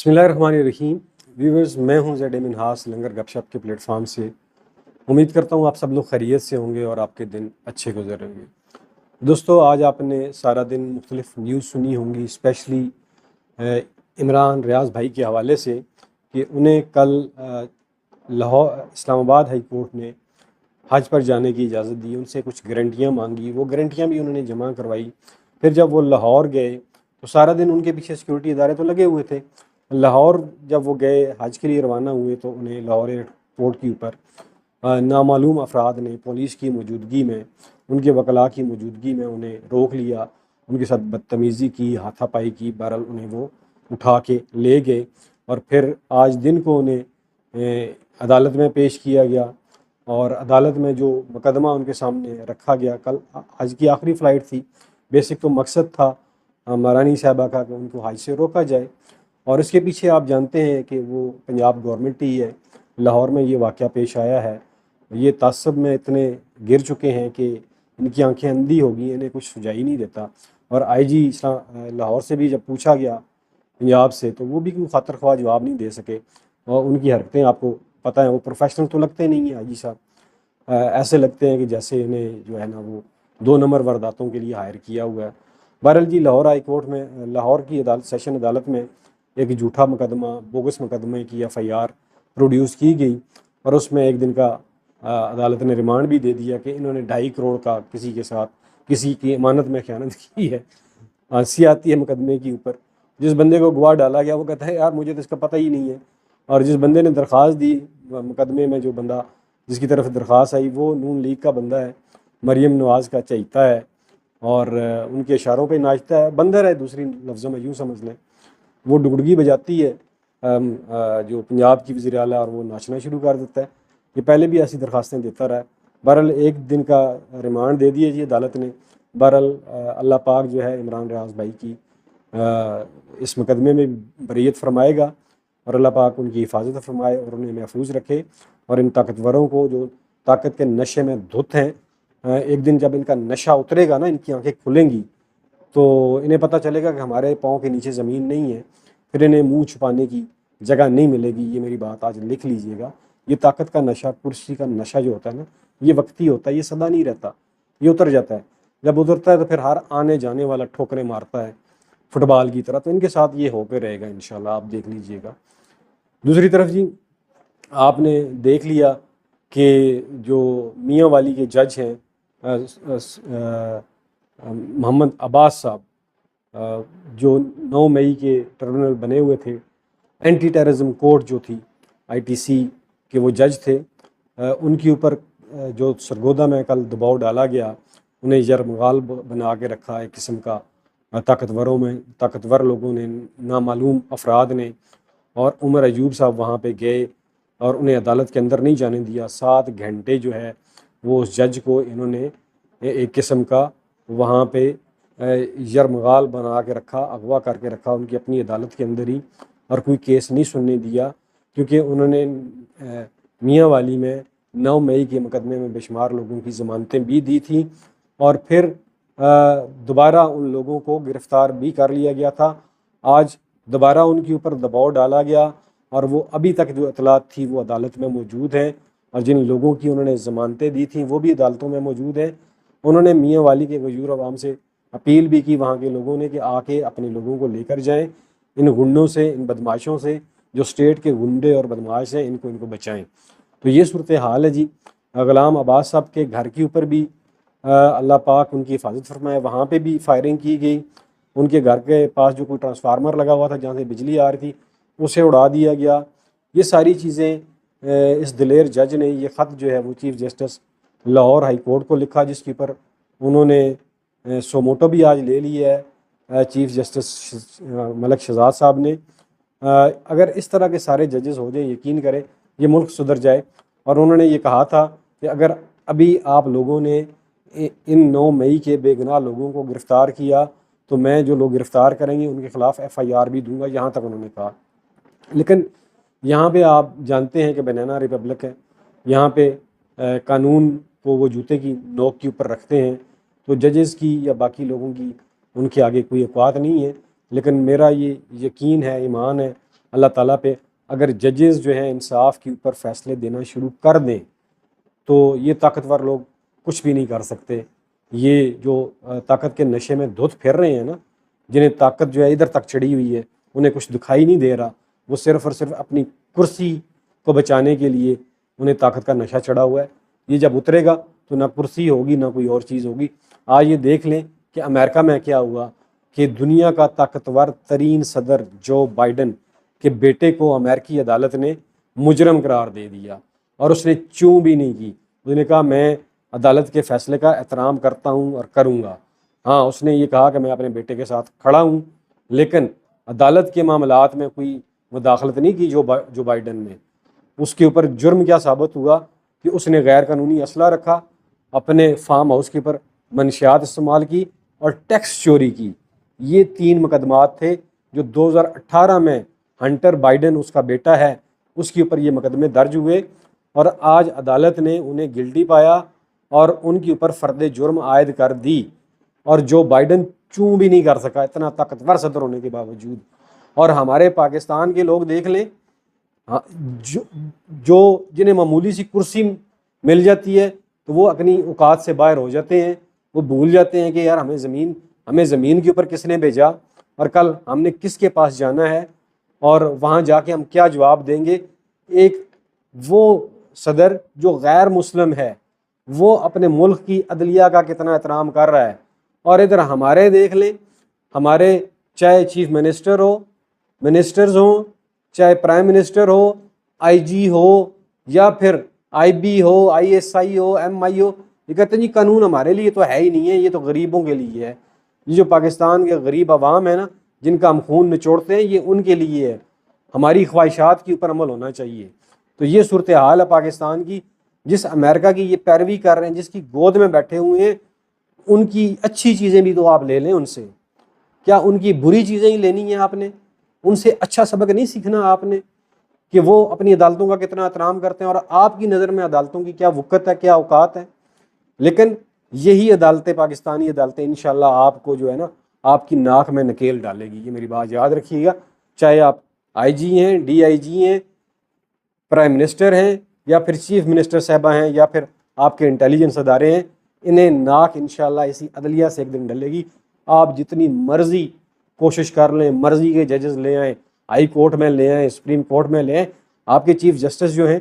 بسم اللہ الرحمن الرحیم ویورز، میں ہوں زیڈ منہاس لنگر گپ شپ کے پلیٹ فارم سے۔ امید کرتا ہوں آپ سب لوگ خیریت سے ہوں گے اور آپ کے دن اچھے گزر رہے ہوں گے۔ دوستو، آج آپ نے سارا دن مختلف نیوز سنی ہوں گی، اسپیشلی عمران ریاض بھائی کے حوالے سے کہ انہیں کل لاہور اسلام آباد ہائی کورٹ نے حج پر جانے کی اجازت دی، ان سے کچھ گارنٹیاں مانگی، وہ گارنٹیاں بھی انہوں نے جمع کروائی۔ پھر جب وہ لاہور گئے تو سارا دن ان کے پیچھے سیکورٹی ادارے تو لگے ہوئے تھے۔ لاہور جب وہ گئے، حج کے لیے روانہ ہوئے، تو انہیں لاہور ایئرپورٹ کے اوپر نامعلوم افراد نے پولیس کی موجودگی میں، ان کے وکلاء کی موجودگی میں انہیں روک لیا، ان کے ساتھ بدتمیزی کی، ہاتھا پائی کی، بہرحال انہیں وہ اٹھا کے لے گئے اور پھر آج دن کو انہیں عدالت میں پیش کیا گیا اور عدالت میں جو مقدمہ ان کے سامنے رکھا گیا، کل حج کی آخری فلائٹ تھی۔ بیسک تو مقصد تھا مہرانی صاحبہ کا کہ ان کو حج سے روکا جائے، اور اس کے پیچھے آپ جانتے ہیں کہ وہ پنجاب گورنمنٹ ہی ہے۔ لاہور میں یہ واقعہ پیش آیا ہے، یہ تعصب میں اتنے گر چکے ہیں کہ ان کی آنکھیں اندھی ہو گئی، انہیں کچھ سجائی نہیں دیتا۔ اور آئی جی لاہور سے بھی جب پوچھا گیا پنجاب سے، تو وہ بھی کوئی خاطر خواہ جواب نہیں دے سکے، اور ان کی حرکتیں آپ کو پتہ ہیں، وہ پروفیشنل تو لگتے نہیں ہیں آئی جی صاحب، ایسے لگتے ہیں کہ جیسے انہیں جو ہے نا وہ 2 نمبر وارداتوں کے لیے ہائر کیا ہوا ہے۔ بہرحال جی، لاہور ہائی کورٹ میں، لاہور کی عدالت، سیشن عدالت میں ایک جھوٹا مقدمہ، بوگس مقدمے کی FIR پروڈیوس کی گئی، اور اس میں ایک دن کا عدالت نے ریمانڈ بھی دے دیا کہ انہوں نے 2.5 کروڑ کا کسی کے ساتھ، کسی کی امانت میں خیانت کی ہے۔ ہنسی آتی ہے مقدمے کے اوپر، جس بندے کو گواہ ڈالا گیا وہ کہتا ہے یار مجھے تو اس کا پتہ ہی نہیں ہے، اور جس بندے نے درخواست دی مقدمے میں، جو بندہ جس کی طرف درخواست آئی، وہ نون لیگ کا بندہ ہے، مریم نواز کا چہیتا ہے، اور ان کے اشاروں پہ ناچتا ہے، بندر ہے دوسری لفظوں میں یوں سمجھ لیں۔ وہ ڈگڈگی بجاتی ہے جو پنجاب کی وزیر اعلیٰ، اور وہ ناچنا شروع کر دیتا ہے۔ یہ پہلے بھی ایسی درخواستیں دیتا رہا ہے۔ بہرحال ایک دن کا ریمانڈ دے دیا جی عدالت نے۔ بہرحال اللہ پاک جو ہے عمران ریاض بھائی کی اس مقدمے میں بریت فرمائے گا، اور اللہ پاک ان کی حفاظت فرمائے اور انہیں محفوظ رکھے، اور ان طاقتوروں کو جو طاقت کے نشے میں دھت ہیں، ایک دن جب ان کا نشہ اترے گا نا، ان کی آنکھیں کھلیں گی، تو انہیں پتہ چلے گا کہ ہمارے پاؤں کے نیچے زمین نہیں ہے، پھر انہیں منہ چھپانے کی جگہ نہیں ملے گی۔ یہ میری بات آج لکھ لیجئے گا، یہ طاقت کا نشہ، کرسی کا نشہ جو ہوتا ہے نا، یہ وقتی ہوتا ہے، یہ سدا نہیں رہتا، یہ اتر جاتا ہے۔ جب اترتا ہے تو پھر ہر آنے جانے والا ٹھوکریں مارتا ہے فٹ بال کی طرح، تو ان کے ساتھ یہ ہو کے رہے گا انشاءاللہ، آپ دیکھ لیجئے گا۔ دوسری طرف جی، آپ نے دیکھ لیا کہ جو میاں والی کے جج ہیں محمد عباس صاحب، جو 9 مئی کے ٹربیونل بنے ہوئے تھے، اینٹی ٹیررزم کورٹ جو تھی ITC کے وہ جج تھے، ان کے اوپر جو سرگودا میں کل دباؤ ڈالا گیا، انہیں یرغمال بنا کے رکھا ایک قسم کا طاقتور لوگوں نے، نامعلوم افراد نے، اور عمر ایوب صاحب وہاں پہ گئے اور انہیں عدالت کے اندر نہیں جانے دیا۔ 7 گھنٹے جو ہے وہ اس جج کو انہوں نے ایک قسم کا وہاں پہ یرغمال بنا کے رکھا، اغوا کر کے رکھا ان کی اپنی عدالت کے اندر ہی، اور کوئی کیس نہیں سننے دیا، کیونکہ انہوں نے میاں والی میں 9 مئی کے مقدمے میں بے شمار لوگوں کی ضمانتیں بھی دی تھیں، اور پھر دوبارہ ان لوگوں کو گرفتار بھی کر لیا گیا تھا۔ آج دوبارہ ان کے اوپر دباؤ ڈالا گیا، اور وہ ابھی تک جو اطلاعات تھی وہ عدالت میں موجود ہیں، اور جن لوگوں کی انہوں نے ضمانتیں دی تھیں وہ بھی عدالتوں میں موجود ہیں۔ انہوں نے میاں والی کے غیور عوام سے اپیل بھی کی، وہاں کے لوگوں نے، کہ آ کے اپنے لوگوں کو لے کر جائیں، ان غنڈوں سے، ان بدماشوں سے، جو اسٹیٹ کے غنڈے اور بدماش ہیں، ان کو بچائیں۔ تو یہ صورتحال ہے جی۔ غلام عباس صاحب کے گھر کے اوپر بھی اللہ پاک ان کی حفاظت فرمائے، وہاں پہ بھی فائرنگ کی گئی، ان کے گھر کے پاس جو کوئی ٹرانسفارمر لگا ہوا تھا جہاں سے بجلی آ رہی تھی اسے اڑا دیا گیا۔ یہ ساری چیزیں اس دلیر جج نے، یہ خط جو ہے وہ chief justice Lahore high court کو لکھا، جس کے اوپر انہوں نے سوموٹو بھی آج لے لی ہے چیف جسٹس ملک شہزاد صاحب نے۔ اگر اس طرح کے سارے ججز ہو جائیں، یقین کریں یہ ملک سدھر جائے۔ اور انہوں نے یہ کہا تھا کہ اگر ابھی آپ لوگوں نے ان 9 مئی کے بے گناہ لوگوں کو گرفتار کیا تو میں جو لوگ گرفتار کریں گے ان کے خلاف FIR بھی دوں گا، یہاں تک انہوں نے کہا۔ لیکن یہاں پہ آپ جانتے ہیں کہ بنانا ریپبلک ہے، یہاں پہ قانون کو وہ جوتے کی نوک کے اوپر رکھتے ہیں، تو ججز کی یا باقی لوگوں کی ان کے آگے کوئی اوقات نہیں ہے۔ لیکن میرا یہ یقین ہے، ایمان ہے اللہ تعالیٰ پہ اگر ججز جو ہیں انصاف کے اوپر فیصلے دینا شروع کر دیں تو یہ طاقتور لوگ کچھ بھی نہیں کر سکتے۔ یہ جو طاقت کے نشے میں دھت پھر رہے ہیں نا، جنہیں طاقت جو ہے ادھر تک چڑھی ہوئی ہے، انہیں کچھ دکھائی نہیں دے رہا، وہ صرف اور صرف اپنی کرسی کو بچانے کے لیے انہیں طاقت کا نشہ چڑھا ہوا ہے۔ یہ جب اترے گا تو نہ کرسی ہوگی نہ کوئی اور چیز ہوگی۔ آج یہ دیکھ لیں کہ امریکہ میں کیا ہوا کہ دنیا کا طاقتور ترین صدر جو بائیڈن کے بیٹے کو امریکی عدالت نے مجرم قرار دے دیا، اور اس نے چوں بھی نہیں کی۔ اس نے کہا میں عدالت کے فیصلے کا احترام کرتا ہوں اور کروں گا۔ ہاں، اس نے یہ کہا کہ میں اپنے بیٹے کے ساتھ کھڑا ہوں، لیکن عدالت کے معاملات میں کوئی مداخلت نہیں کی جو بائیڈن نے۔ اس کے اوپر جرم کیا ثابت ہوا کہ اس نے غیر قانونی اسلحہ رکھا، اپنے فارم ہاؤس کے اوپر منشیات استعمال کی اور ٹیکس چوری کی۔ یہ 3 مقدمات تھے جو 2018 میں ہنٹر بائیڈن اس کا بیٹا ہے، اس کے اوپر یہ مقدمے درج ہوئے، اور آج عدالت نے انہیں گلٹی پایا اور ان کے اوپر فرد جرم عائد کر دی، اور جو بائیڈن چوں بھی نہیں کر سکا اتنا طاقتور صدر ہونے کے باوجود۔ اور ہمارے پاکستان کے لوگ دیکھ لیں، جو جنہیں معمولی سی کرسی مل جاتی ہے تو وہ اپنی اوقات سے باہر ہو جاتے ہیں، وہ بھول جاتے ہیں کہ یار ہمیں زمین کے اوپر کس نے بھیجا، اور کل ہم نے کس کے پاس جانا ہے، اور وہاں جا کے ہم کیا جواب دیں گے۔ ایک وہ صدر جو غیر مسلم ہے، وہ اپنے ملک کی عدلیہ کا کتنا احترام کر رہا ہے، اور ادھر ہمارے دیکھ لیں، ہمارے چاہے چیف منسٹرز ہوں، چاہے پرائم منسٹر ہو، آئی جی ہو، یا پھر آئی بی ہو، آئی ایس آئی ہو، ایم آئی ہو، یہ کہتے ہیں جی قانون ہمارے لیے تو ہے ہی نہیں ہے، یہ تو غریبوں کے لیے ہے۔ یہ جو پاکستان کے غریب عوام ہے نا، جن کا ہم خون نچوڑتے ہیں، یہ ان کے لیے ہے، ہماری خواہشات کے اوپر عمل ہونا چاہیے۔ تو یہ صورتحال ہے پاکستان کی، جس امریکہ کی یہ پیروی کر رہے ہیں، جس کی گود میں بیٹھے ہوئے ہیں، ان کی اچھی چیزیں بھی تو آپ لے لیں ان سے، کیا ان کی بری چیزیں ہی لینی ہیں آپ نے؟ ان سے اچھا سبق نہیں سیکھنا آپ نے کہ وہ اپنی عدالتوں کا کتنا احترام کرتے ہیں، اور آپ کی نظر میں عدالتوں کی کیا وقت ہے، کیا اوقات ہے؟ لیکن یہی عدالتیں، پاکستانی عدالتیں انشاءاللہ آپ کو جو ہے نا، آپ کی ناک میں نکیل ڈالے گی۔ یہ میری بات یاد رکھیے گا، چاہے آپ آئی جی ہیں، ڈی آئی جی ہیں، پرائم منسٹر ہیں، یا پھر چیف منسٹر صاحبہ ہیں، یا پھر آپ کے انٹیلیجنس ادارے ہیں، انہیں ناک انشاءاللہ اسی عدلیہ سے ایک دن ڈلے گی۔ آپ جتنی مرضی کوشش کر لیں، مرضی کے ججز لے آئیں، ہائی کورٹ میں لے آئیں، سپریم کورٹ میں لے آئیں، آپ کے چیف جسٹس جو ہیں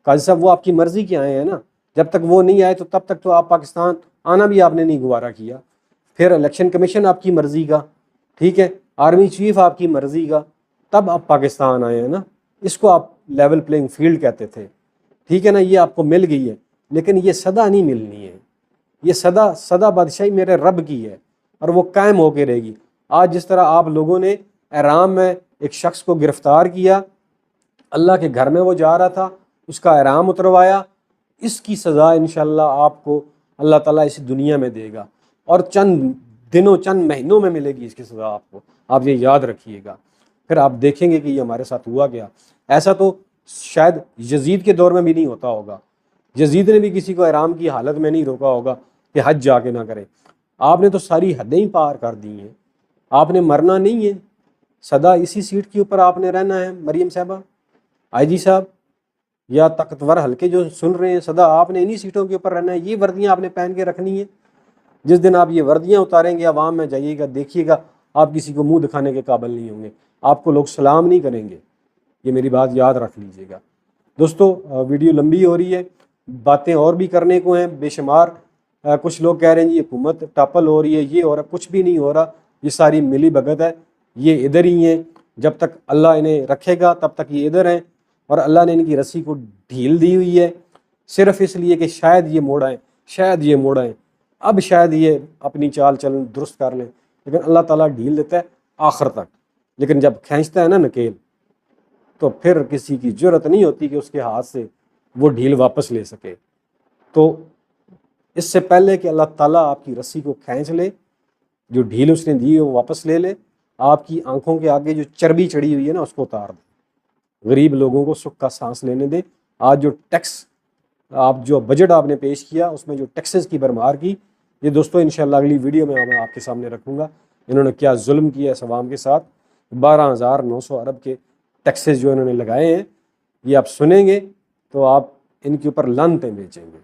قاضی صاحب، وہ آپ کی مرضی کے آئے ہیں نا، جب تک وہ نہیں آئے تو تب تک تو آپ پاکستان آنا بھی آپ نے نہیں گوارا کیا۔ پھر الیکشن کمیشن آپ کی مرضی کا، ٹھیک ہے، آرمی چیف آپ کی مرضی کا، تب آپ پاکستان آئے ہیں نا۔ اس کو آپ لیول پلینگ فیلڈ کہتے تھے، ٹھیک ہے نا، یہ آپ کو مل گئی ہے، لیکن یہ سدا نہیں ملنی ہے۔ یہ سدا بادشاہی میرے رب کی ہے، اور وہ قائم ہو کے رہے گی۔ آج جس طرح آپ لوگوں نے احرام میں ایک شخص کو گرفتار کیا، اللہ کے گھر میں وہ جا رہا تھا، اس کا احرام اتروایا، اس کی سزا انشاءاللہ آپ کو اللہ تعالیٰ اس دنیا میں دے گا، اور چند دنوں چند مہینوں میں ملے گی اس کی سزا آپ کو، آپ یہ یاد رکھیے گا۔ پھر آپ دیکھیں گے کہ یہ ہمارے ساتھ ہوا گیا۔ ایسا تو شاید یزید کے دور میں بھی نہیں ہوتا ہوگا، یزید نے بھی کسی کو احرام کی حالت میں نہیں روکا ہوگا کہ حج جا کے نہ کرے۔ آپ نے تو ساری حدیں ہی پار کر دی ہیں، آپ نے مرنا نہیں ہے، سدا اسی سیٹ کے اوپر آپ نے رہنا ہے۔ مریم صاحبہ، آئی جی صاحب، یا طاقتور حلقے جو سن رہے ہیں، سدا آپ نے انہی سیٹوں کے اوپر رہنا ہے، یہ وردیاں آپ نے پہن کے رکھنی ہے۔ جس دن آپ یہ وردیاں اتاریں گے، عوام میں جائیے گا، دیکھیے گا، آپ کسی کو منہ دکھانے کے قابل نہیں ہوں گے، آپ کو لوگ سلام نہیں کریں گے۔ یہ میری بات یاد رکھ لیجیے گا۔ دوستو، ویڈیو لمبی ہو رہی ہے، باتیں اور بھی کرنے کو ہیں بے شمار۔ کچھ لوگ کہہ رہے ہیں جی حکومت ٹاپل ہو رہی ہے، یہ ہو رہا، کچھ بھی نہیں ہو رہا، یہ ساری ملی بھگت ہے، یہ ادھر ہی ہیں، جب تک اللہ انہیں رکھے گا تب تک یہ ادھر ہیں، اور اللہ نے ان کی رسی کو ڈھیل دی ہوئی ہے صرف اس لیے کہ شاید یہ موڑ آئیں، شاید یہ موڑ آئیں، اب شاید یہ اپنی چال چلن درست کر لیں، لیکن اللہ تعالیٰ ڈھیل دیتا ہے آخر تک، لیکن جب کھینچتا ہے نا نکیل، تو پھر کسی کی جرت نہیں ہوتی کہ اس کے ہاتھ سے وہ ڈھیل واپس لے سکے۔ تو اس سے پہلے کہ اللہ تعالیٰ آپ کی رسی کو کھینچ لے، جو ڈھیل اس نے دی ہے وہ واپس لے لے، آپ کی آنکھوں کے آگے جو چربی چڑھی ہوئی ہے نا، اس کو اتار دے، غریب لوگوں کو سکھ کا سانس لینے دے۔ آج جو ٹیکس جو بجٹ آپ نے پیش کیا، اس میں جو ٹیکسز کی بھرمار کی، یہ دوستو انشاءاللہ اگلی ویڈیو میں میں آپ کے سامنے رکھوں گا۔ انہوں نے کیا ظلم کیا اس عوام کے ساتھ، 12,900 ارب کے ٹیکسز جو انہوں نے لگائے ہیں یہ آپ سنیں گے تو آپ ان کے اوپر لانتیں بیچیں گے۔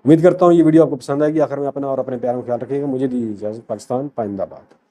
امید کرتا ہوں یہ ویڈیو آپ کو پسند آئے گی۔ آخر میں اپنا اور اپنے پیاروں کا خیال رکھیے گا۔ مجھے دی اجازت۔ پاکستان پائندہ باد۔